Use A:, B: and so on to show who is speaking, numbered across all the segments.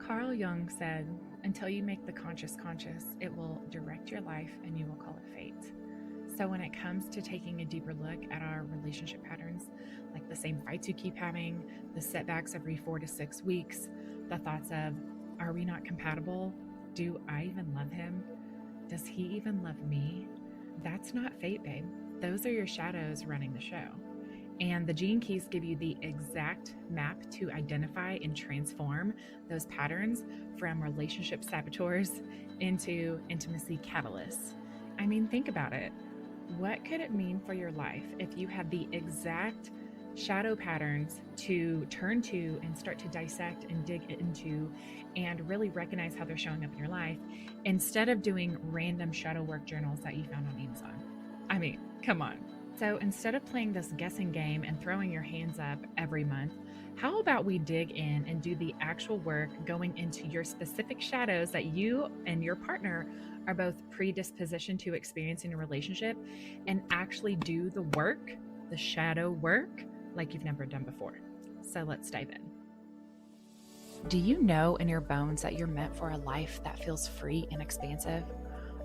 A: Carl Jung said, until you make the conscious conscious, it will direct your life and you will call it fate. So, when it comes to taking a deeper look at our relationship patterns, like the same fights you keep having, the setbacks every 4 to 6 weeks, the thoughts of, are we not compatible? Do I even love him? Does he even love me? That's not fate, babe. Those are your shadows running the show. And the gene keys give you the exact map to identify and transform those patterns from relationship saboteurs into intimacy catalysts. I mean, think about it. What could it mean for your life if you had the exact shadow patterns to turn to and start to dissect and dig into and really recognize how they're showing up in your life instead of doing random shadow work journals that you found on Amazon? I mean, come on. So instead of playing this guessing game and throwing your hands up every month, how about we dig in and do the actual work going into your specific shadows that you and your partner are both predispositioned to experience in a relationship and actually do the work, the shadow work, like you've never done before. So let's dive in. Do you know in your bones that you're meant for a life that feels free and expansive?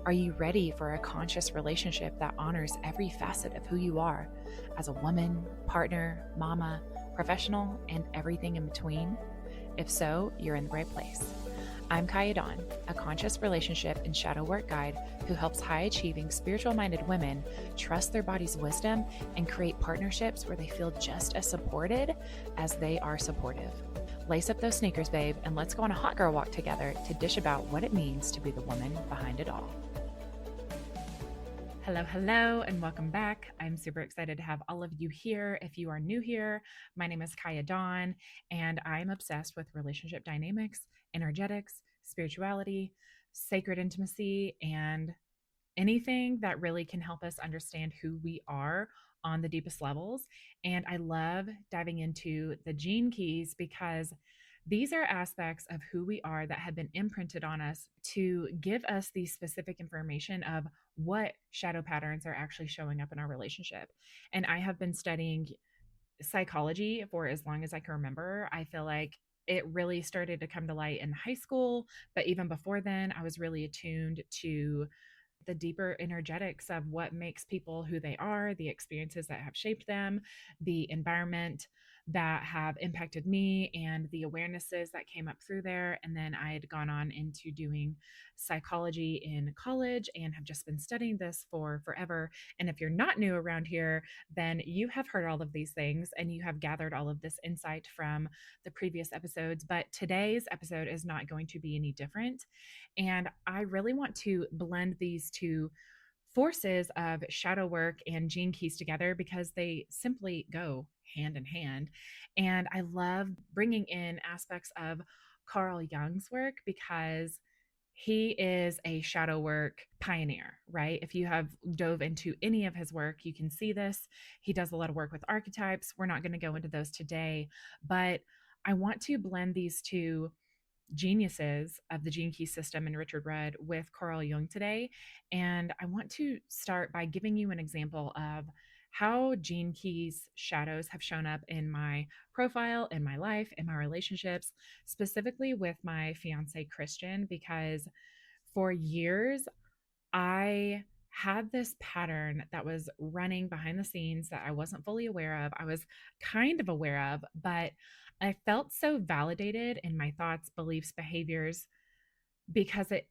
A: Are you ready for a conscious relationship that honors every facet of who you are as a woman, partner, mama, professional, and everything in between? If so, you're in the right place. I'm Kaya Dawn, a conscious relationship and shadow work guide who helps high-achieving, spiritual-minded women trust their body's wisdom and create partnerships where they feel just as supported as they are supportive. Lace up those sneakers, babe, and let's go on a hot girl walk together to dish about what it means to be the woman behind it all. Hello, and welcome back. I'm super excited to have all of you here. If you are new here, my name is Kaya Dawn, and I'm obsessed with relationship dynamics, energetics, spirituality, sacred intimacy, and anything that really can help us understand who we are on the deepest levels. And I love diving into the gene keys because these are aspects of who we are that have been imprinted on us to give us the specific information of what shadow patterns are actually showing up in our relationship. And I have been studying psychology for as long as I can remember. I feel like it really started to come to light in high school, but even before then, I was really attuned to the deeper energetics of what makes people who they are, the experiences that have shaped them, the environment that have impacted me, and the awarenesses that came up through there. And then I had gone on into doing psychology in college and have just been studying this for forever. And if you're not new around here, then you have heard all of these things and you have gathered all of this insight from the previous episodes. But today's episode is not going to be any different. And I really want to blend these two forces of shadow work and gene keys together because they simply go hand in hand. And I love bringing in aspects of Carl Jung's work because he is a shadow work pioneer, right? If you have dove into any of his work, you can see this. He does a lot of work with archetypes. We're not going to go into those today, but I want to blend these two geniuses of the gene key system and Richard Rudd with Carl Jung today. And I want to start by giving you an example of how gene keys shadows have shown up in my profile, in my life, in my relationships, specifically with my fiance, Christian, because for years, I had this pattern that was running behind the scenes that I wasn't fully aware of. I was kind of aware of, but I felt so validated in my thoughts, beliefs, behaviors because it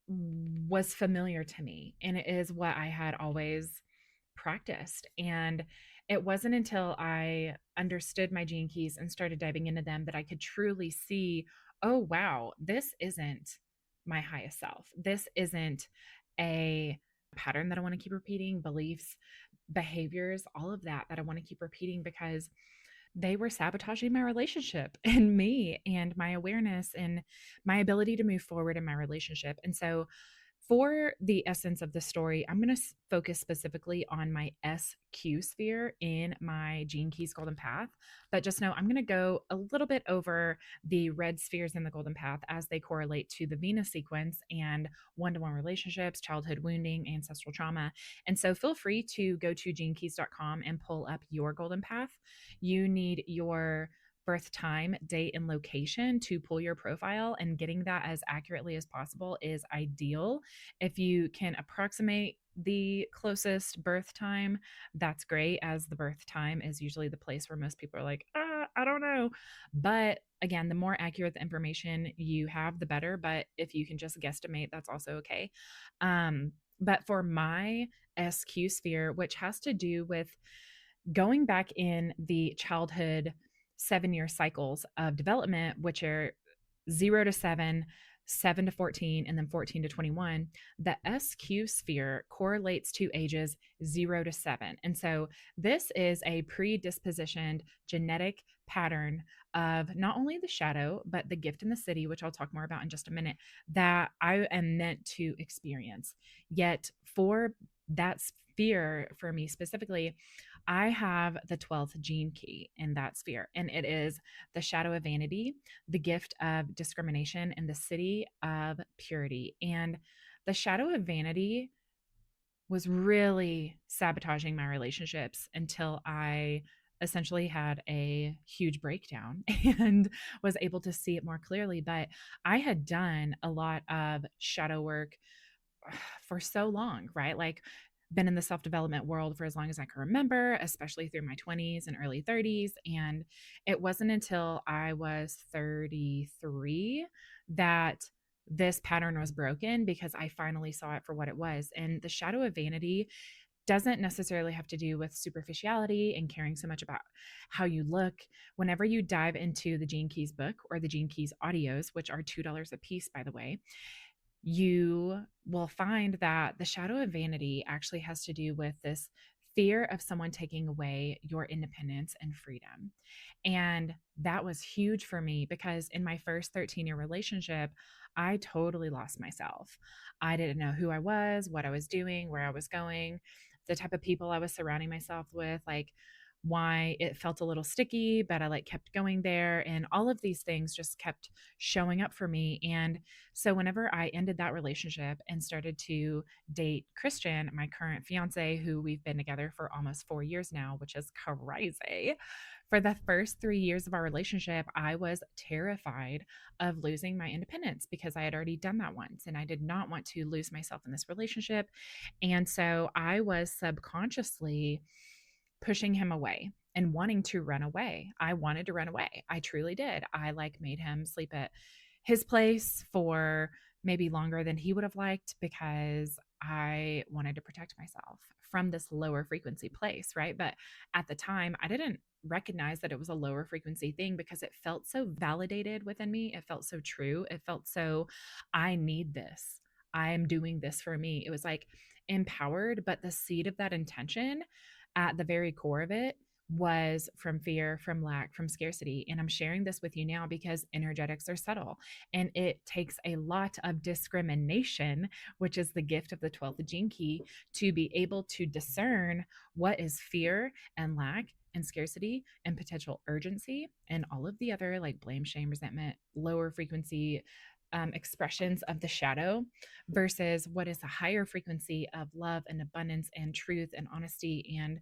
A: was familiar to me and it is what I had always practiced. And it wasn't until I understood my gene keys and started diving into them that I could truly see, oh, wow, this isn't my highest self. This isn't a pattern that I want to keep repeating, beliefs, behaviors, all of that I want to keep repeating because they were sabotaging my relationship and me and my awareness and my ability to move forward in my relationship. And so, for the essence of the story, I'm going to focus specifically on my SQ sphere in my Gene Keys Golden Path. But just know I'm going to go a little bit over the red spheres in the Golden Path as they correlate to the Venus sequence and one-to-one relationships, childhood wounding, ancestral trauma. And so feel free to go to genekeys.com and pull up your Golden Path. You need your birth time, date, and location to pull your profile, and getting that as accurately as possible is ideal. If you can approximate the closest birth time, that's great, as the birth time is usually the place where most people are like, I don't know. But again, the more accurate the information you have, the better. But if you can just guesstimate, that's also okay. But for my SQ sphere, which has to do with going back in the childhood 7 year cycles of development, which are 0 to 7, 7 to 14, and then 14 to 21, the SQ sphere correlates to ages 0 to 7. And so this is a predispositioned genetic pattern of not only the shadow, but the gift in the city, which I'll talk more about in just a minute, that I am meant to experience. Yet for that sphere, for me specifically, I have the 12th gene key in that sphere, and it is the shadow of vanity, the gift of discrimination, and the city of purity. And the shadow of vanity was really sabotaging my relationships until I essentially had a huge breakdown and was able to see it more clearly. But I had done a lot of shadow work for so long, right? Like, been in the self development world for as long as I can remember, especially through my 20s and early 30s. And it wasn't until I was 33 that this pattern was broken, because I finally saw it for what it was. And the shadow of vanity doesn't necessarily have to do with superficiality and caring so much about how you look. Whenever you dive into the Gene Keys book or the Gene Keys audios, which are $2 a piece, by the way, you will find that the shadow of vanity actually has to do with this fear of someone taking away your independence and freedom. And that was huge for me, because in my first 13-year relationship, I totally lost myself. I didn't know who I was, what I was doing, where I was going, the type of people I was surrounding myself with, like why it felt a little sticky, but I like kept going there. And all of these things just kept showing up for me. And so whenever I ended that relationship and started to date Christian, my current fiance, who we've been together for almost 4 years now, which is crazy. For the first 3 years of our relationship, I was terrified of losing my independence, because I had already done that once and I did not want to lose myself in this relationship. And so I was subconsciously pushing him away and wanting to run away. I wanted to run away. I truly did. I like made him sleep at his place for maybe longer than he would have liked, because I wanted to protect myself from this lower frequency place, right? But at the time, I didn't recognize that it was a lower frequency thing, because it felt so validated within me. It felt so true. It felt so, I need this. I'm doing this for me. It was like empowered, but the seed of that intention at the very core of it was from fear, from lack, from scarcity. And I'm sharing this with you now because energetics are subtle, and it takes a lot of discrimination, which is the gift of the 12th gene key, to be able to discern what is fear and lack and scarcity and potential urgency and all of the other like blame, shame, resentment, lower frequency expressions of the shadow, versus what is a higher frequency of love and abundance and truth and honesty and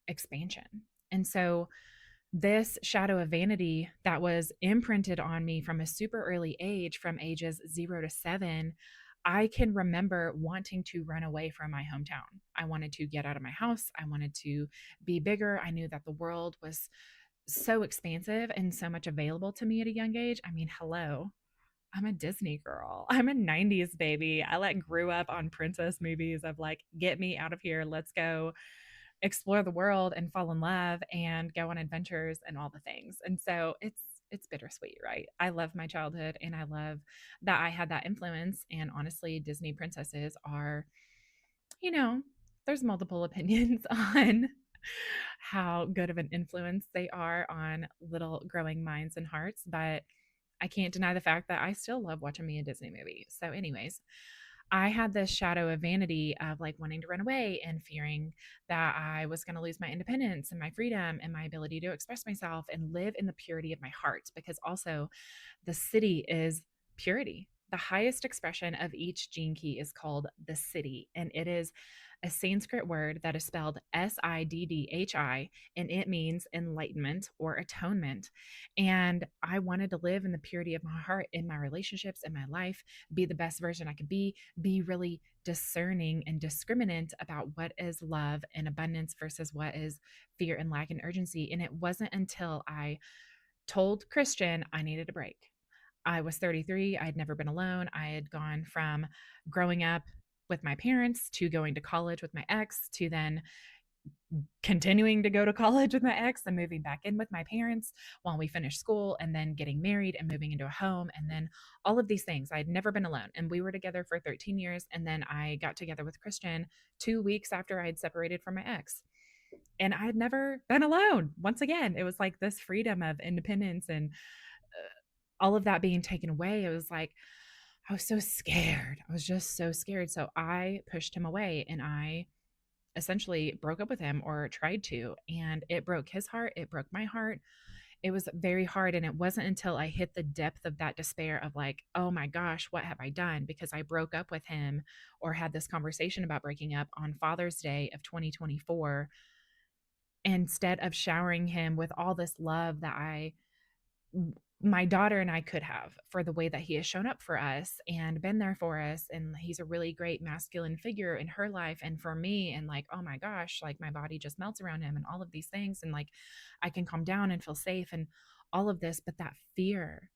A: expansion. And so, this shadow of vanity that was imprinted on me from a super early age, from ages 0 to 7, I can remember wanting to run away from my hometown. I wanted to get out of my house. I wanted to be bigger. I knew that the world was so expansive and so much available to me at a young age. I mean, hello, I'm a Disney girl. I'm a 90s baby. I like grew up on princess movies of like, get me out of here. Let's go explore the world and fall in love and go on adventures and all the things. And so it's bittersweet, right? I love my childhood and I love that I had that influence. And honestly, Disney princesses are, you know, there's multiple opinions on how good of an influence they are on little growing minds and hearts, but I can't deny the fact that I still love watching me a Disney movie. So, anyways, I had this shadow of vanity of like wanting to run away and fearing that I was going to lose my independence and my freedom and my ability to express myself and live in the purity of my heart. Because also, the city is purity. the highest expression of each gene key is called the siddhi, and it is a Sanskrit word that is spelled Siddhi, and it means enlightenment or atonement. And I wanted to live in the purity of my heart, in my relationships, in my life, be the best version I could be really discerning and discriminant about what is love and abundance versus what is fear and lack and urgency. And it wasn't until I told Christian I needed a break. I was 33. I had never been alone. I had gone from growing up with my parents to going to college with my ex to then continuing to go to college with my ex and moving back in with my parents while we finished school and then getting married and moving into a home and then all of these things. I had never been alone, and we were together for 13 years, and then I got together with Christian 2 weeks after I had separated from my ex. And I had never been alone. Once again, it was like this freedom of independence and all of that being taken away. It was like I was so scared. I was just so scared. So I pushed him away and I essentially broke up with him, or tried to. And it broke his heart. It broke my heart. It was very hard. And it wasn't until I hit the depth of that despair of like, oh my gosh, what have I done? Because I broke up with him or had this conversation about breaking up on Father's Day of 2024, instead of showering him with all this love that my daughter and I could have, for the way that he has shown up for us and been there for us. And he's a really great masculine figure in her life and for me. And like, oh my gosh, like my body just melts around him and all of these things. And like, I can calm down and feel safe and all of this. But that fear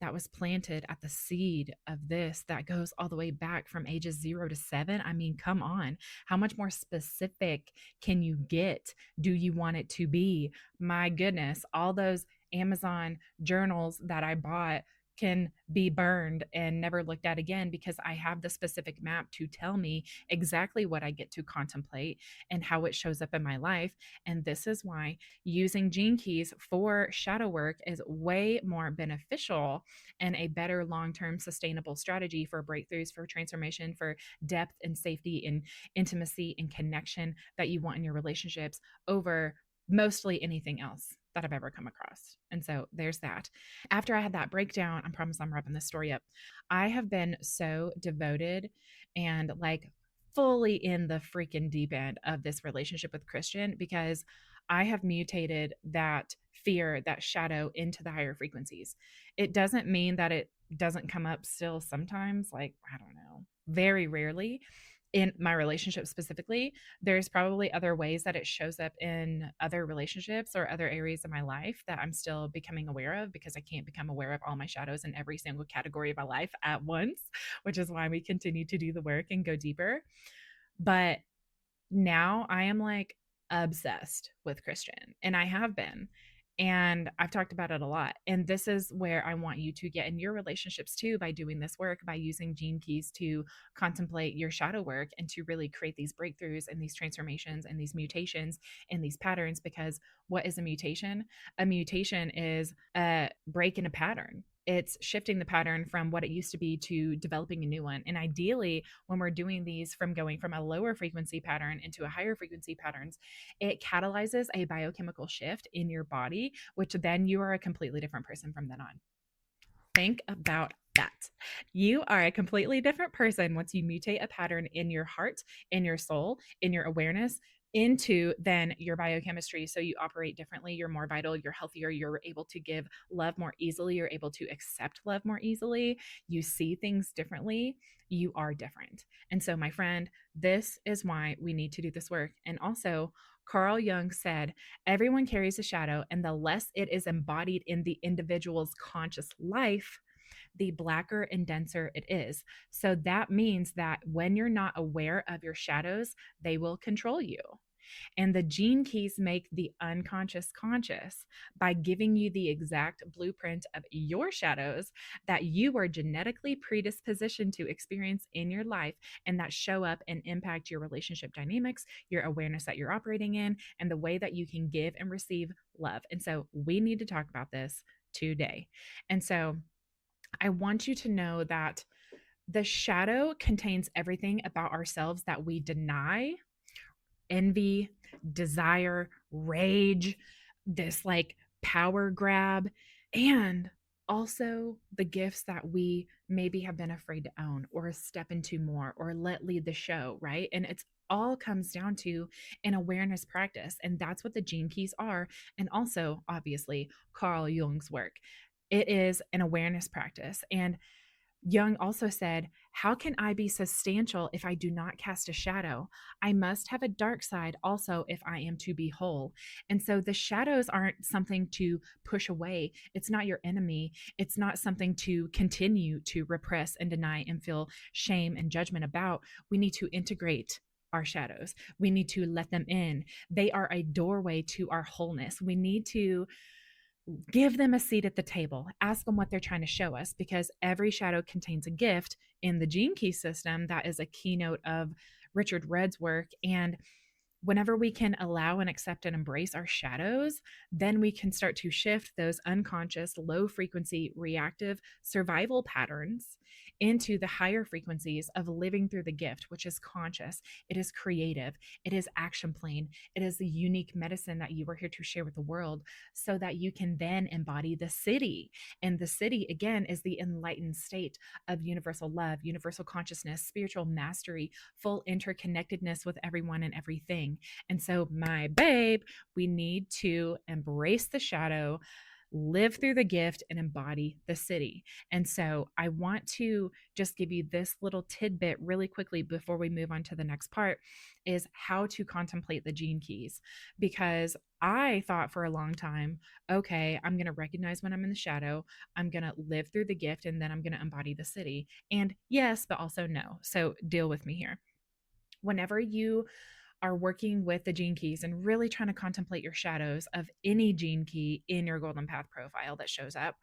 A: that was planted at the seed of this that goes all the way back from ages 0 to 7. I mean, come on. How much more specific can you get? Do you want it to be? My goodness, all those Amazon journals that I bought can be burned and never looked at again, because I have the specific map to tell me exactly what I get to contemplate and how it shows up in my life. And this is why using gene keys for shadow work is way more beneficial and a better long-term sustainable strategy for breakthroughs, for transformation, for depth and safety and intimacy and connection that you want in your relationships over mostly anything else that I've ever come across. And so there's that. After I had that breakdown, I promise I'm wrapping this story up. I have been so devoted and like fully in the freaking deep end of this relationship with Christian, because I have mutated that fear, that shadow, into the higher frequencies. It doesn't mean that it doesn't come up still sometimes, like, I don't know, very rarely in my relationship specifically. There's probably other ways that it shows up in other relationships or other areas of my life that I'm still becoming aware of, because I can't become aware of all my shadows in every single category of my life at once, which is why we continue to do the work and go deeper. But now I am like obsessed with Christian, and I have been. And I've talked about it a lot. And this is where I want you to get in your relationships too, by doing this work, by using gene keys to contemplate your shadow work and to really create these breakthroughs and these transformations and these mutations and these patterns. Because what is a mutation? A mutation is a break in a pattern. It's shifting the pattern from what it used to be to developing a new one. And ideally, when we're doing these from going from a lower frequency pattern into a higher frequency patterns, it catalyzes a biochemical shift in your body, which then you are a completely different person from then on. Think about that. You are a completely different person once you mutate a pattern in your heart, in your soul, in your awareness, into then your biochemistry. So you operate differently, you're more vital, you're healthier, you're able to give love more easily, you're able to accept love more easily, you see things differently, you are different. And so, my friend, this is why we need to do this work. And also, Carl Jung said, everyone carries a shadow, and the less it is embodied in the individual's conscious life, the blacker and denser it is. So that means that when you're not aware of your shadows, they will control you. And the gene keys make the unconscious conscious by giving you the exact blueprint of your shadows that you are genetically predispositioned to experience in your life, and that show up and impact your relationship dynamics, your awareness that you're operating in, and the way that you can give and receive love. And so we need to talk about this today. And so I want you to know that the shadow contains everything about ourselves that we deny: envy, desire, rage, this like power grab, and also the gifts that we maybe have been afraid to own or step into more or let lead the show, right? And it's all comes down to an awareness practice. And that's what the gene keys are. And also, obviously, Carl Jung's work. It is an awareness practice. And Jung also said, how can I be substantial if I do not cast a shadow? I must have a dark side also if I am to be whole. And so the shadows aren't something to push away. It's not your enemy. It's not something to continue to repress and deny and feel shame and judgment about. We need to integrate our shadows. We need to let them in. They are a doorway to our wholeness. We need to give them a seat at the table, ask them what they're trying to show us, because every shadow contains a gift in the gene key system. That is a keynote of Richard Rudd's work. And whenever we can allow and accept and embrace our shadows, then we can start to shift those unconscious, low frequency, reactive survival patterns into the higher frequencies of living through the gift, which is conscious, it is creative, it is action plane, it is the unique medicine that you are here to share with the world so that you can then embody the city. And the city, again, is the enlightened state of universal love, universal consciousness, spiritual mastery, full interconnectedness with everyone and everything. And so, my babe, we need to embrace the shadow, live through the gift, and embody the city. And so, I want to just give you this little tidbit really quickly before we move on to the next part is how to contemplate the gene keys. Because I thought for a long time, okay, I'm going to recognize when I'm in the shadow, I'm going to live through the gift, and then I'm going to embody the city. And yes, but also no. So, deal with me here. Whenever you are working with the gene keys and really trying to contemplate your shadows of any gene key in your golden path profile that shows up,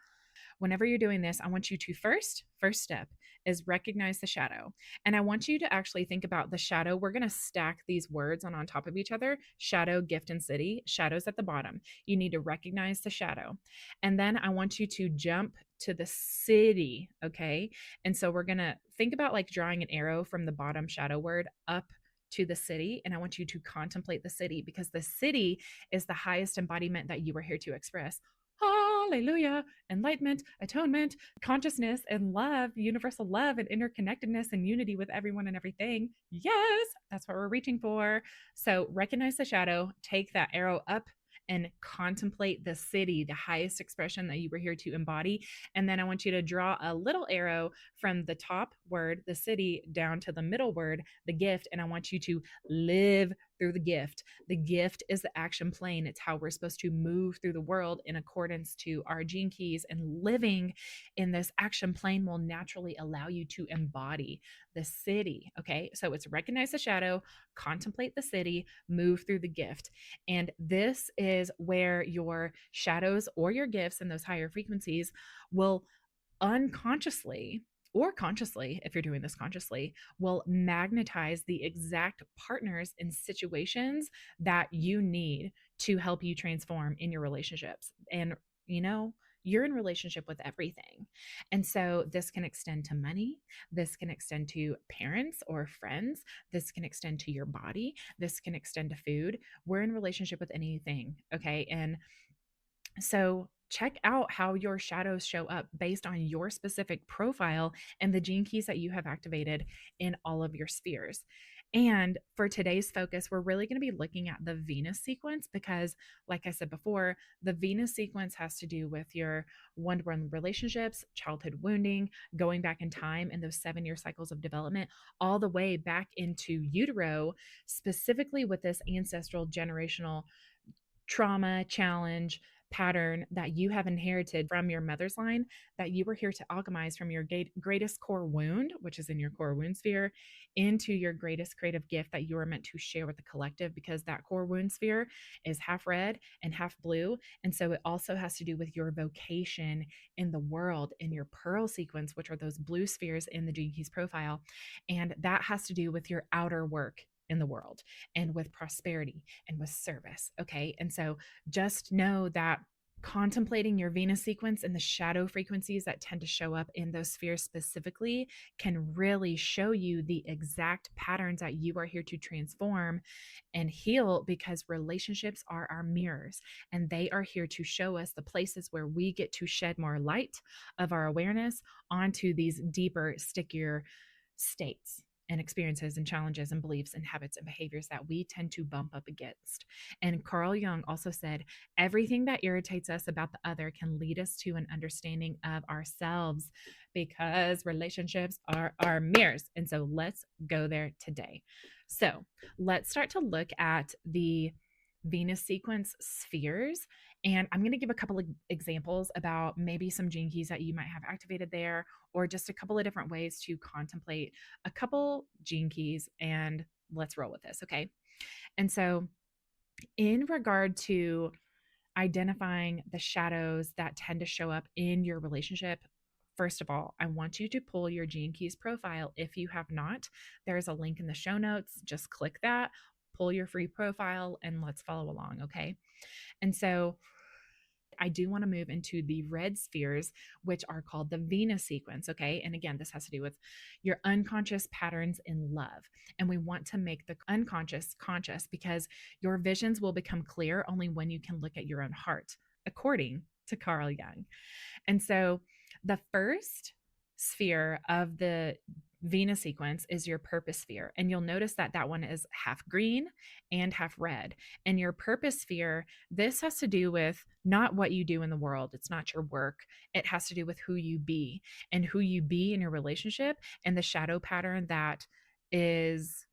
A: whenever you're doing this, I want you to first step is recognize the shadow. And I want you to actually think about the shadow. We're going to stack these words on top of each other: shadow, gift, and city. Shadows at the bottom. You need to recognize the shadow. And then I want you to jump to the city. Okay. And so we're going to think about like drawing an arrow from the bottom shadow word up to the city. And I want you to contemplate the city, because the city is the highest embodiment that you are here to express. Hallelujah. Enlightenment, atonement, consciousness, and love, universal love, and interconnectedness and unity with everyone and everything. Yes, that's what we're reaching for. So recognize the shadow, take that arrow up and contemplate the city, the highest expression that you were here to embody. And then I want you to draw a little arrow from the top word, the city, down to the middle word, the gift. And I want you to live through the gift. The gift is the action plane. It's how we're supposed to move through the world in accordance to our gene keys. And living in this action plane will naturally allow you to embody the city. Okay. So it's recognize the shadow, contemplate the city, move through the gift. And this is where your shadows or your gifts in those higher frequencies will unconsciously or consciously, if you're doing this consciously, will magnetize the exact partners and situations that you need to help you transform in your relationships. And, you know, you're in relationship with everything. And so this can extend to money. This can extend to parents or friends. This can extend to your body. This can extend to food. We're in relationship with anything. Okay. And so check out how your shadows show up based on your specific profile and the gene keys that you have activated in all of your spheres. And for today's focus, we're really going to be looking at the Venus sequence because, like I said before, the Venus sequence has to do with your one-to-one relationships, childhood wounding, going back in time in those 7-year cycles of development, all the way back into utero, specifically with this ancestral generational trauma, challenge, pattern that you have inherited from your mother's line that you were here to alchemize from your greatest core wound, which is in your core wound sphere, into your greatest creative gift that you are meant to share with the collective, because that core wound sphere is half red and half blue. And so it also has to do with your vocation in the world in your pearl sequence, which are those blue spheres in the Gene Keys profile. And that has to do with your outer work in the world and with prosperity and with service. Okay. And so just know that contemplating your Venus sequence and the shadow frequencies that tend to show up in those spheres specifically can really show you the exact patterns that you are here to transform and heal, because relationships are our mirrors and they are here to show us the places where we get to shed more light of our awareness onto these deeper, stickier states and experiences and challenges and beliefs and habits and behaviors that we tend to bump up against. And Carl Jung also said, everything that irritates us about the other can lead us to an understanding of ourselves, because relationships are our mirrors. And so let's go there today. So let's start to look at the Venus sequence spheres. And I'm going to give a couple of examples about maybe some gene keys that you might have activated there, or just a couple of different ways to contemplate a couple gene keys. And let's roll with this. Okay. And so, in regard to identifying the shadows that tend to show up in your relationship, first of all, I want you to pull your Gene Keys profile. If you have not, there's a link in the show notes. Just click that, pull your free profile, and let's follow along. Okay. And so, I do want to move into the red spheres, which are called the Venus sequence. Okay. And again, this has to do with your unconscious patterns in love. And we want to make the unconscious conscious, because your visions will become clear only when you can look at your own heart, according to Carl Jung. And so the first sphere of the Venus sequence is your purpose sphere. And you'll notice that that one is half green and half red. And your purpose sphere, this has to do with not what you do in the world. It's not your work. It has to do with who you be, and who you be in your relationship. And the shadow pattern that is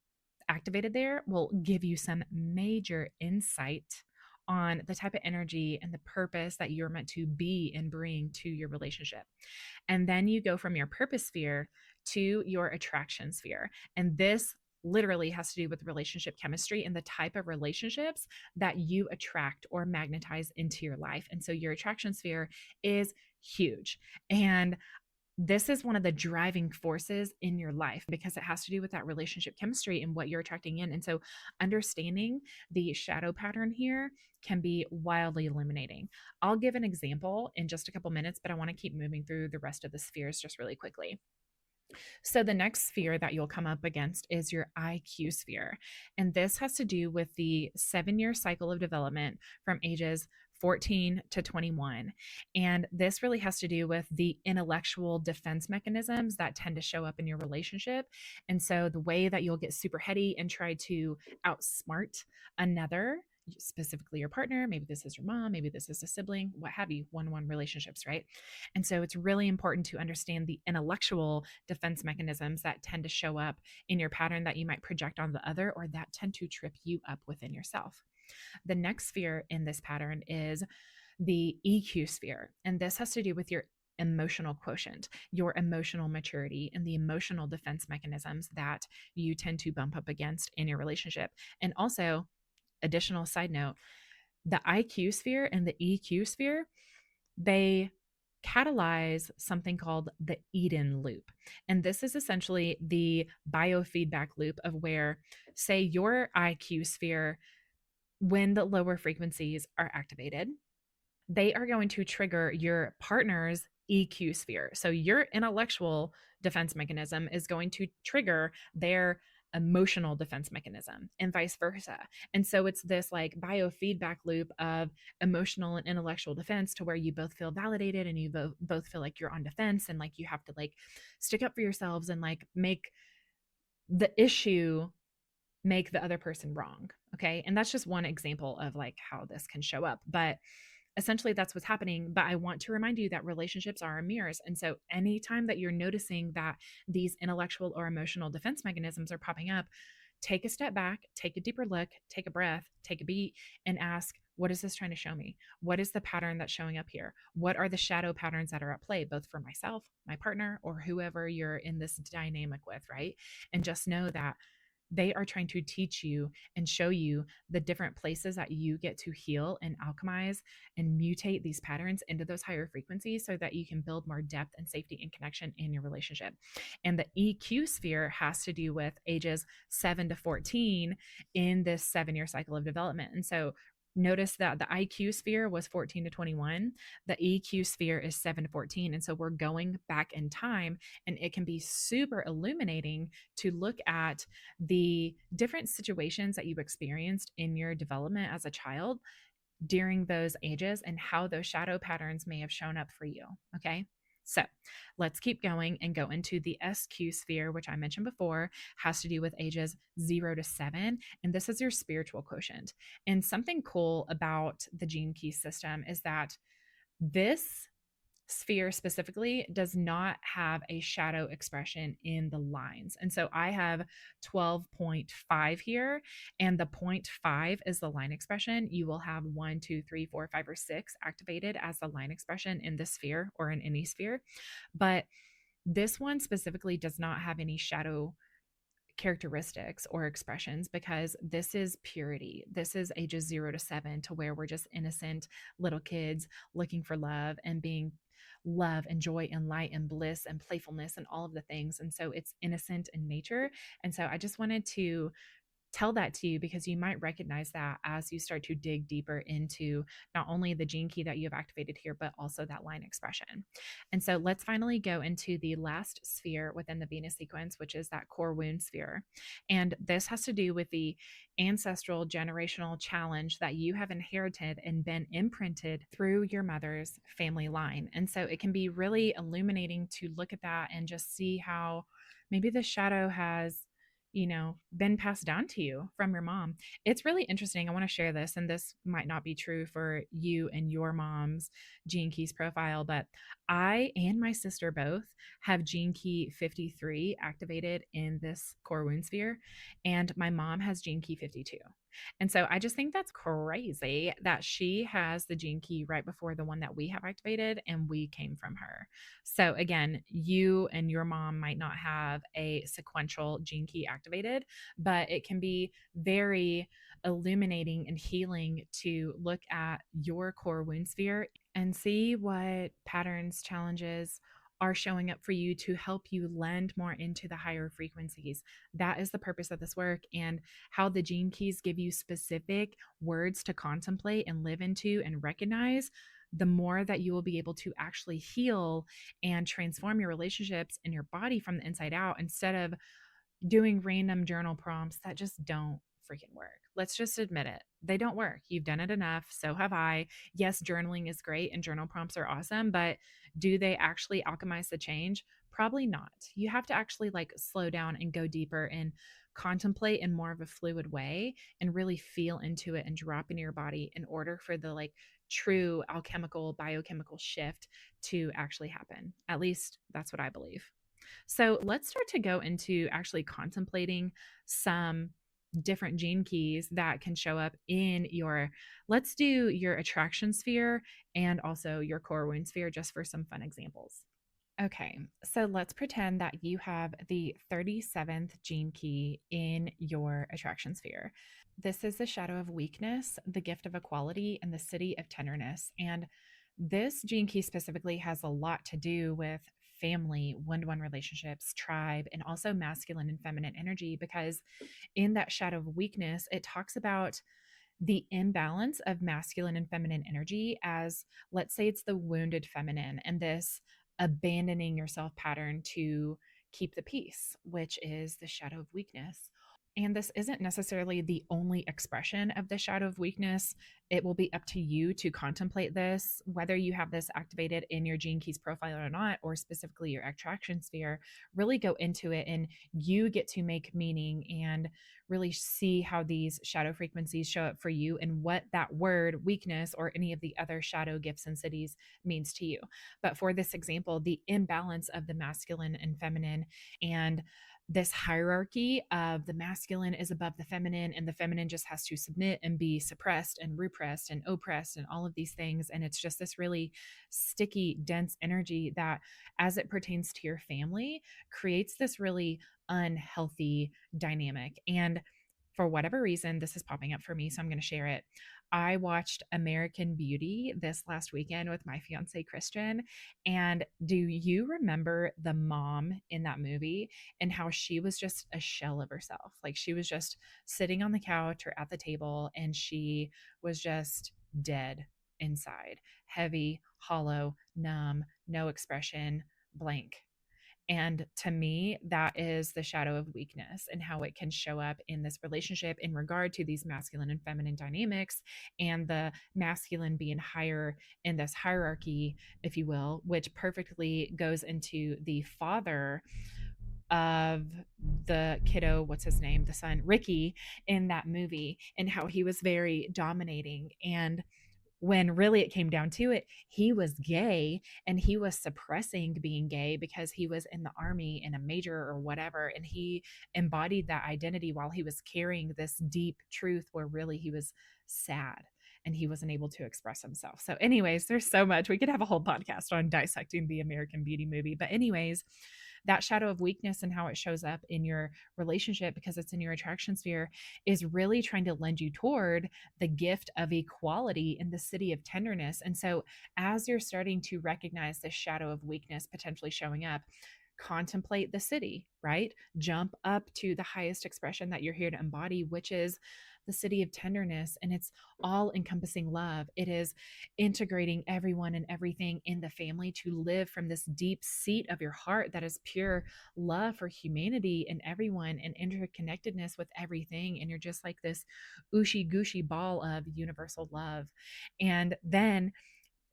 A: activated there will give you some major insight on the type of energy and the purpose that you're meant to be and bring to your relationship. And then you go from your purpose sphere to your attraction sphere. And this literally has to do with relationship chemistry and the type of relationships that you attract or magnetize into your life. And so your attraction sphere is huge. And this is one of the driving forces in your life, because it has to do with that relationship chemistry and what you're attracting in. And so understanding the shadow pattern here can be wildly illuminating. I'll give an example in just a couple minutes, but I want to keep moving through the rest of the spheres just really quickly. So the next sphere that you'll come up against is your IQ sphere. And this has to do with the 7-year cycle of development from ages 14 to 21. And this really has to do with the intellectual defense mechanisms that tend to show up in your relationship. And so the way that you'll get super heady and try to outsmart another, specifically your partner, maybe this is your mom, maybe this is a sibling, what have you, one-on-one relationships, right? And so it's really important to understand the intellectual defense mechanisms that tend to show up in your pattern that you might project on the other, or that tend to trip you up within yourself. The next sphere in this pattern is the EQ sphere. And this has to do with your emotional quotient, your emotional maturity, and the emotional defense mechanisms that you tend to bump up against in your relationship. And also, additional side note, the IQ sphere and the EQ sphere, they catalyze something called the Eden loop. And this is essentially the biofeedback loop of where, say, your IQ sphere, when the lower frequencies are activated, they are going to trigger your partner's EQ sphere. So your intellectual defense mechanism is going to trigger their emotional defense mechanism, and vice versa. And so it's this like biofeedback loop of emotional and intellectual defense, to where you both feel validated and you both feel like you're on defense, and like you have to like stick up for yourselves and like make the issue make the other person wrong. Okay. And that's just one example of like how this can show up. But essentially that's what's happening. But I want to remind you that relationships are mirrors. And so anytime that you're noticing that these intellectual or emotional defense mechanisms are popping up, take a step back, take a deeper look, take a breath, take a beat, and ask, what is this trying to show me? What is the pattern that's showing up here? What are the shadow patterns that are at play, both for myself, my partner, or whoever you're in this dynamic with, right? And just know that they are trying to teach you and show you the different places that you get to heal and alchemize and mutate these patterns into those higher frequencies, so that you can build more depth and safety and connection in your relationship. And the EQ sphere has to do with ages 7 to 14 in this 7-year cycle of development. And so Notice that the IQ sphere was 14 to 21, the EQ sphere is 7 to 14. And so we're going back in time, and it can be super illuminating to look at the different situations that you experienced in your development as a child during those ages and how those shadow patterns may have shown up for you. Okay. So let's keep going and go into the SQ sphere, which I mentioned before, has to do with ages 0 to 7. And this is your spiritual quotient. And something cool about the gene key system is that this sphere specifically does not have a shadow expression in the lines. And so I have 12.5 here, and the point 0.5 is the line expression. You will have 1, 2, 3, 4, 5, or 6 activated as the line expression in this sphere or in any sphere. But this one specifically does not have any shadow characteristics or expressions because this is purity. This is ages 0 to 7, to where we're just innocent little kids looking for love and being love and joy and light and bliss and playfulness and all of the things. And so it's innocent in nature. And so I just wanted to tell that to you because you might recognize that as you start to dig deeper into not only the gene key that you have activated here, but also that line expression. And so let's finally go into the last sphere within the Venus sequence, which is that core wound sphere. And this has to do with the ancestral generational challenge that you have inherited and been imprinted through your mother's family line. And so it can be really illuminating to look at that and just see how maybe the shadow has been passed down to you from your mom. It's really interesting. I want to share this, and this might not be true for you and your mom's Gene Keys profile, but I and my sister both have Gene Key 53 activated in this core wound sphere, and my mom has Gene Key 52. And so I just think that's crazy that she has the gene key right before the one that we have activated, and we came from her. So again, you and your mom might not have a sequential gene key activated, but it can be very illuminating and healing to look at your core wound sphere and see what patterns, challenges are showing up for you to help you lend more into the higher frequencies. That is the purpose of this work, and how the gene keys give you specific words to contemplate and live into and recognize. The more that you will be able to actually heal and transform your relationships and your body from the inside out, instead of doing random journal prompts that just don't freaking work. Let's just admit it. They don't work. You've done it enough. So have I. Yes, journaling is great and journal prompts are awesome, but do they actually alchemize the change? Probably not. You have to actually like slow down and go deeper and contemplate in more of a fluid way and really feel into it and drop into your body in order for the like true alchemical biochemical shift to actually happen. At least that's what I believe. So let's start to go into actually contemplating some different gene keys that can show up in your, let's do your attraction sphere and also your core wound sphere just for some fun examples. Okay, so let's pretend that you have the 37th gene key in your attraction sphere. This is the shadow of weakness, the gift of equality, and the city of tenderness. And this gene key specifically has a lot to do with family, one to one relationships, tribe, and also masculine and feminine energy, because in that shadow of weakness, it talks about the imbalance of masculine and feminine energy as, let's say, it's the wounded feminine and this abandoning yourself pattern to keep the peace, which is the shadow of weakness. And this isn't necessarily the only expression of the shadow of weakness. It will be up to you to contemplate this, whether you have this activated in your Gene Keys profile or not, or specifically your attraction sphere. Really go into it, and you get to make meaning and really see how these shadow frequencies show up for you and what that word weakness or any of the other shadow gifts and cities means to you. But for this example, the imbalance of the masculine and feminine, and this hierarchy of the masculine is above the feminine, and the feminine just has to submit and be suppressed and repressed and oppressed and all of these things. And it's just this really sticky, dense energy that, as it pertains to your family, creates this really unhealthy dynamic. And for whatever reason, this is popping up for me, so I'm going to share it. I watched American Beauty this last weekend with my fiance Christian. And do you remember the mom in that movie and how she was just a shell of herself? Like she was just sitting on the couch or at the table and she was just dead inside, heavy, hollow, numb, no expression, blank. And to me, that is the shadow of weakness and how it can show up in this relationship in regard to these masculine and feminine dynamics, and the masculine being higher in this hierarchy, if you will, which perfectly goes into the father of the kiddo, what's his name, the son, Ricky, in that movie, and how he was very dominating. And when really it came down to it, he was gay and he was suppressing being gay because he was in the army in a major or whatever. And he embodied that identity while he was carrying this deep truth where really he was sad and he wasn't able to express himself. So, anyways, there's so much. We could have a whole podcast on dissecting the American Beauty movie. But, anyways, that shadow of weakness and how it shows up in your relationship because it's in your attraction sphere is really trying to lend you toward the gift of equality in the city of tenderness. And so, as you're starting to recognize this shadow of weakness potentially showing up, contemplate the city, right? Jump up to the highest expression that you're here to embody, which is the city of tenderness. And it's all encompassing love. It is integrating everyone and everything in the family to live from this deep seat of your heart that is pure love for humanity and everyone and interconnectedness with everything. And you're just like this ooshy gushy ball of universal love. And then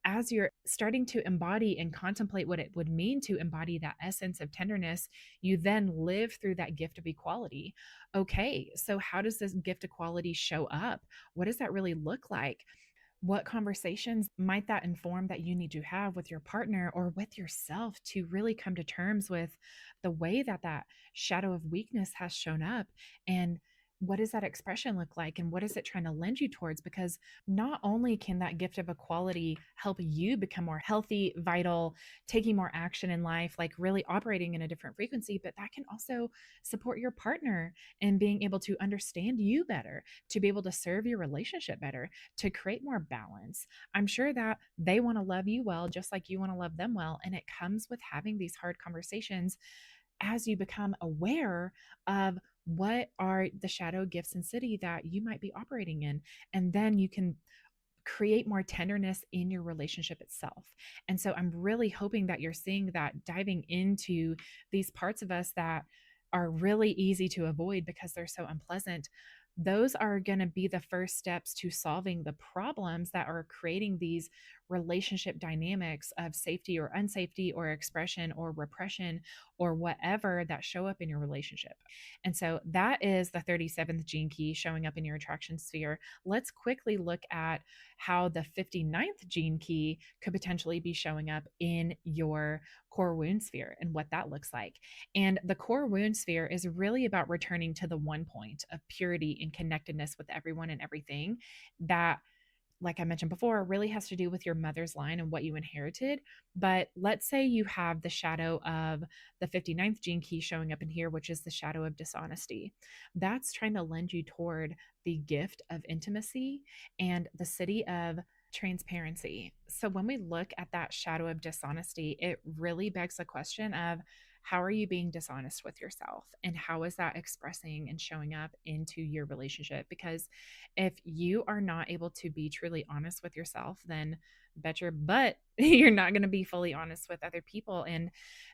A: as you're starting to embody and contemplate what it would mean to embody that essence of tenderness, you then live through that gift of equality. Okay, so how does this gift equality show up? What does that really look like? What conversations might that inform that you need to have with your partner or with yourself to really come to terms with the way that that shadow of weakness has shown up? And what does that expression look like? And what is it trying to lend you towards? Because not only can that gift of equality help you become more healthy, vital, taking more action in life, like really operating in a different frequency, but that can also support your partner in being able to understand you better, to be able to serve your relationship better, to create more balance. I'm sure that they want to love you well, just like you want to love them well. And it comes with having these hard conversations as you become aware of what are the shadow gifts and city that you might be operating in. And then you can create more tenderness in your relationship itself. And so I'm really hoping that you're seeing that diving into these parts of us that are really easy to avoid because they're so unpleasant. Those are going to be the first steps to solving the problems that are creating these relationship dynamics of safety or unsafety or expression or repression or whatever that show up in your relationship. And so that is the 37th gene key showing up in your attraction sphere. Let's quickly look at how the 59th gene key could potentially be showing up in your core wound sphere and what that looks like. And the core wound sphere is really about returning to the one point of purity and connectedness with everyone and everything that, like I mentioned before, really has to do with your mother's line and what you inherited. But let's say you have the shadow of the 59th gene key showing up in here, which is the shadow of dishonesty. That's trying to lend you toward the gift of intimacy and the city of transparency. So when we look at that shadow of dishonesty, it really begs the question of how are you being dishonest with yourself and how is that expressing and showing up into your relationship? Because if you are not able to be truly honest with yourself, then bet your butt you're not going to be fully honest with other people. And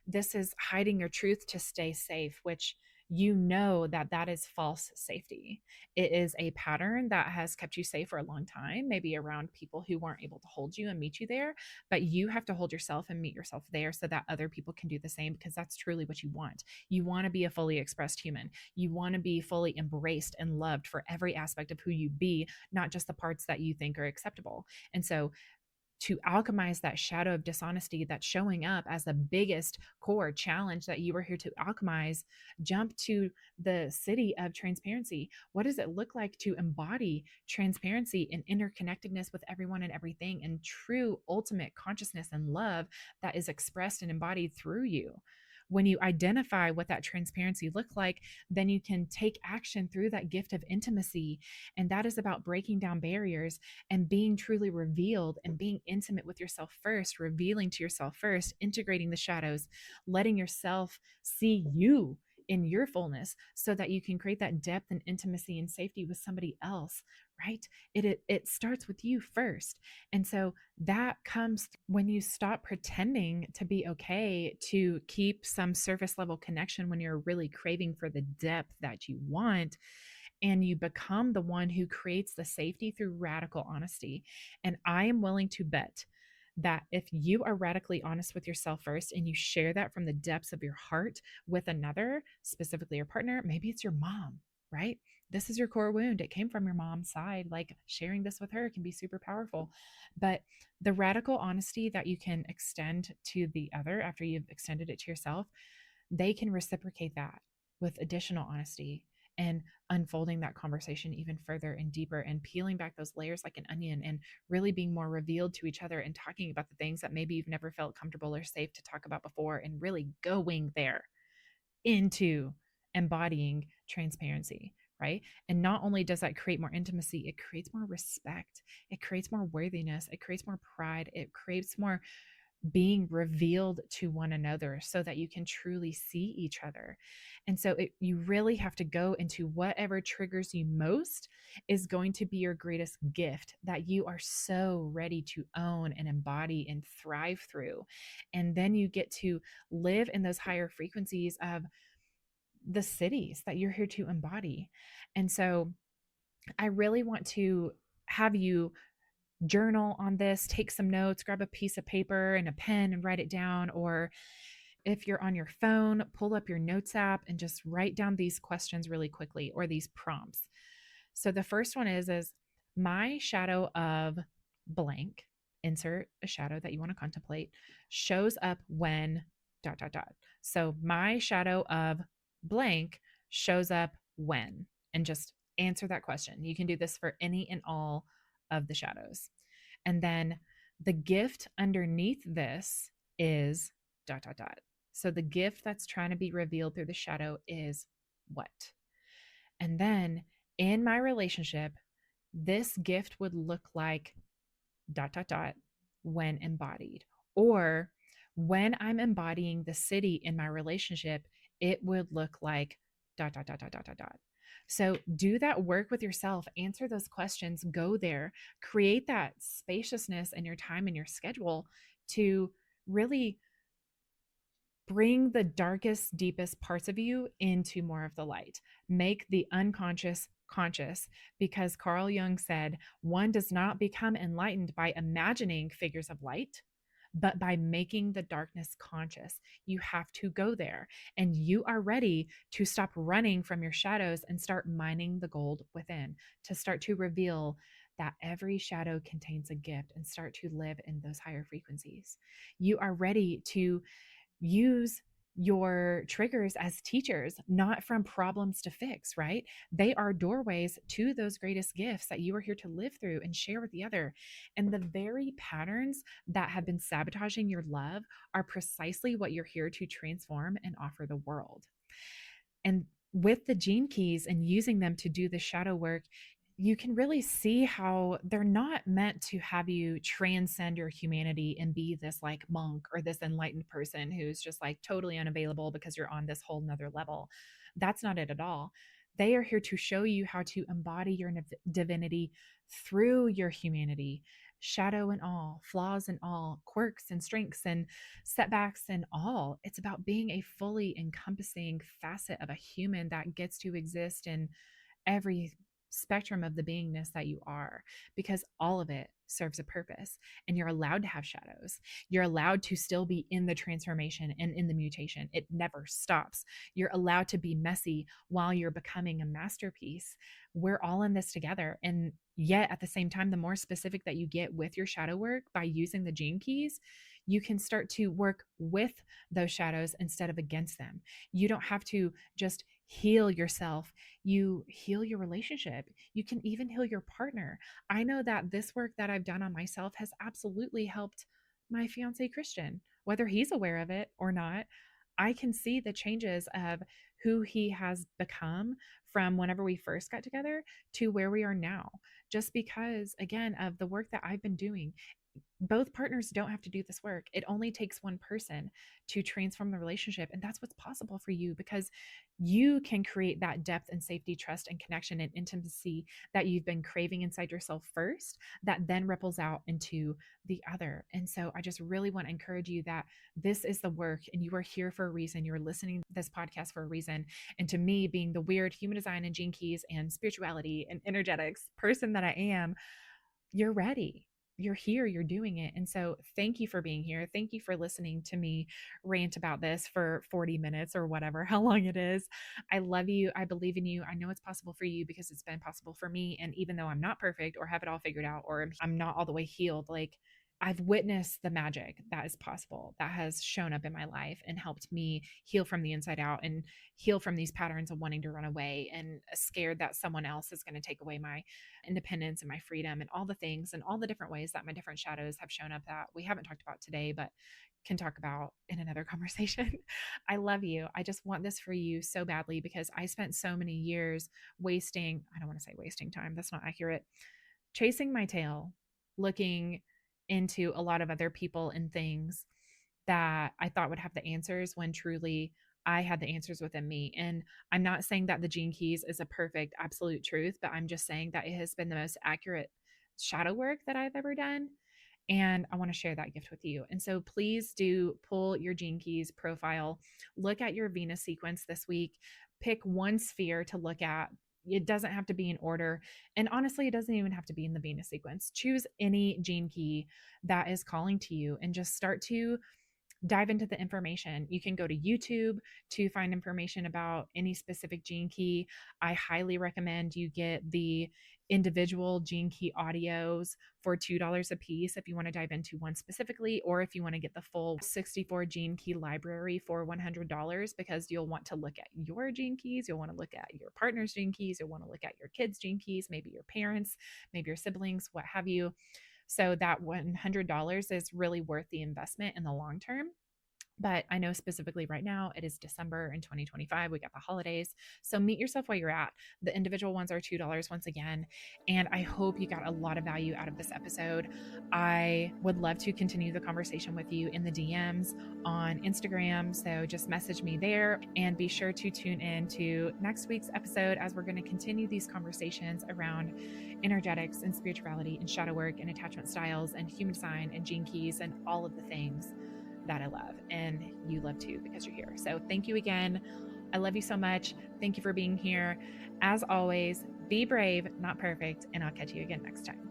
A: this is hiding your truth to stay safe, which you know that that is false safety. It is a pattern that has kept you safe for a long time, maybe around people who weren't able to hold you and meet you there, but you have to hold yourself and meet yourself there so that other people can do the same because that's truly what you want. You want to be a fully expressed human. You want to be fully embraced and loved for every aspect of who you be, not just the parts that you think are acceptable. And so to alchemize that shadow of dishonesty that's showing up as the biggest core challenge that you are here to alchemize, jump to the city of transparency. What does it look like to embody transparency and interconnectedness with everyone and everything and true ultimate consciousness and love that is expressed and embodied through you? When you identify what that transparency looked like, then you can take action through that gift of intimacy. And that is about breaking down barriers and being truly revealed and being intimate with yourself first, revealing to yourself first, integrating the shadows, letting yourself see you in your fullness so that you can create that depth and intimacy and safety with somebody else, right? It starts with you first. And so that comes when you stop pretending to be okay to keep some surface level connection when you're really craving for the depth that you want, and you become the one who creates the safety through radical honesty. And I am willing to bet that if you are radically honest with yourself first and you share that from the depths of your heart with another, specifically your partner, maybe it's your mom, right? This is your core wound. It came from your mom's side. Like, sharing this with her can be super powerful. But the radical honesty that you can extend to the other after you've extended it to yourself, they can reciprocate that with additional honesty and unfolding that conversation even further and deeper and peeling back those layers like an onion and really being more revealed to each other and talking about the things that maybe you've never felt comfortable or safe to talk about before, and really going there into embodying transparency, right? And not only does that create more intimacy, it creates more respect, it creates more worthiness, it creates more pride, it creates more being revealed to one another so that you can truly see each other. And so you really have to go into whatever triggers you most is going to be your greatest gift that you are so ready to own and embody and thrive through. And then you get to live in those higher frequencies of the cities that you're here to embody. And so I really want to have you journal on this, take some notes, grab a piece of paper and a pen and write it down. Or if you're on your phone, pull up your notes app and just write down these questions really quickly, or these prompts. So the first one is my shadow of blank, insert a shadow that you want to contemplate, shows up when dot dot dot. So my shadow of blank shows up when, and just answer that question. You can do this for any and all of the shadows. And then the gift underneath this is dot dot dot. So the gift that's trying to be revealed through the shadow is what? And then in my relationship, this gift would look like dot dot dot when embodied. Or when I'm embodying the city in my relationship, it would look like dot dot dot dot dot dot dot. So do that work with yourself, answer those questions, go there, create that spaciousness in your time and your schedule to really bring the darkest, deepest parts of you into more of the light. Make the unconscious conscious, because Carl Jung said, one does not become enlightened by imagining figures of light, but by making the darkness conscious. You have to go there, and you are ready to stop running from your shadows and start mining the gold within, to start to reveal that every shadow contains a gift and start to live in those higher frequencies. You are ready to use your triggers as teachers, not from problems to fix, right? They are doorways to those greatest gifts that you are here to live through and share with the other. And the very patterns that have been sabotaging your love are precisely what you're here to transform and offer the world. And with the gene keys and using them to do the shadow work, you can really see how they're not meant to have you transcend your humanity and be this like monk or this enlightened person who's just like totally unavailable because you're on this whole nother level. That's not it at all. They are here to show you how to embody your divinity through your humanity, shadow and all, flaws and all, quirks and strengths and setbacks and all. It's about being a fully encompassing facet of a human that gets to exist in every spectrum of the beingness that you are, because all of it serves a purpose. And you're allowed to have shadows. You're allowed to still be in the transformation and in the mutation. It never stops. You're allowed to be messy while you're becoming a masterpiece. We're all in this together. And yet at the same time, the more specific that you get with your shadow work by using the gene keys, you can start to work with those shadows instead of against them. You don't have to just heal yourself, you heal your relationship. You can even heal your partner. I know that this work that I've done on myself has absolutely helped my fiance Christian, whether he's aware of it or not. I can see the changes of who he has become from whenever we first got together to where we are now, just because, again, of the work that I've been doing. Both partners don't have to do this work. It only takes one person to transform the relationship. And that's what's possible for you, because you can create that depth and safety, trust and connection and intimacy that you've been craving inside yourself first, that then ripples out into the other. And so I just really want to encourage you that this is the work and you are here for a reason. You're listening to this podcast for a reason. And to me, being the weird human design and gene keys and spirituality and energetics person that I am, you're ready. You're here, you're doing it. And so thank you for being here. Thank you for listening to me rant about this for 40 minutes or whatever, how long it is. I love you. I believe in you. I know it's possible for you because it's been possible for me. And even though I'm not perfect or have it all figured out, or I'm not all the way healed, like I've witnessed the magic that is possible, that has shown up in my life and helped me heal from the inside out and heal from these patterns of wanting to run away and scared that someone else is going to take away my independence and my freedom and all the things and all the different ways that my different shadows have shown up that we haven't talked about today, but can talk about in another conversation. I love you. I just want this for you so badly because I spent so many years wasting, I don't want to say wasting time, that's not accurate, chasing my tail, looking into a lot of other people and things that I thought would have the answers when truly I had the answers within me. And I'm not saying that the gene keys is a perfect absolute truth, but I'm just saying that it has been the most accurate shadow work that I've ever done. And I want to share that gift with you. And so please do pull your gene keys profile, look at your Venus sequence this week, pick one sphere to look at. It doesn't have to be in order. And honestly, it doesn't even have to be in the Venus sequence. Choose any gene key that is calling to you and just start to dive into the information. You can go to YouTube to find information about any specific gene key. I highly recommend you get the individual gene key audios for $2 a piece if you want to dive into one specifically, or if you want to get the full 64 gene key library for $100, because you'll want to look at your gene keys, you'll want to look at your partner's gene keys, you'll want to look at your kids' gene keys, maybe your parents, maybe your siblings, what have you. So that $100 is really worth the investment in the long term. But I know specifically right now it is December in 2025. We got the holidays. So meet yourself where you're at. The individual ones are $2 once again. And I hope you got a lot of value out of this episode. I would love to continue the conversation with you in the DMs on Instagram. So just message me there and be sure to tune in to next week's episode as we're going to continue these conversations around energetics and spirituality and shadow work and attachment styles and human design and gene keys and all of the things that I love and you love too because you're here. So thank you again. I love you so much. Thank you for being here. As always, be brave, not perfect, and I'll catch you again next time.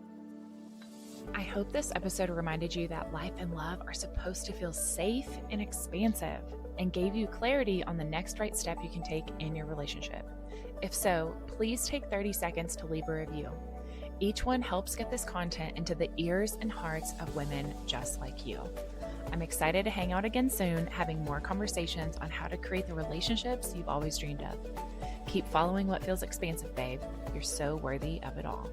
A: I hope this episode reminded you that life and love are supposed to feel safe and expansive and gave you clarity on the next right step you can take in your relationship. If so, please take 30 seconds to leave a review. Each one helps get this content into the ears and hearts of women just like you. I'm excited to hang out again soon, having more conversations on how to create the relationships you've always dreamed of. Keep following what feels expansive, babe. You're so worthy of it all.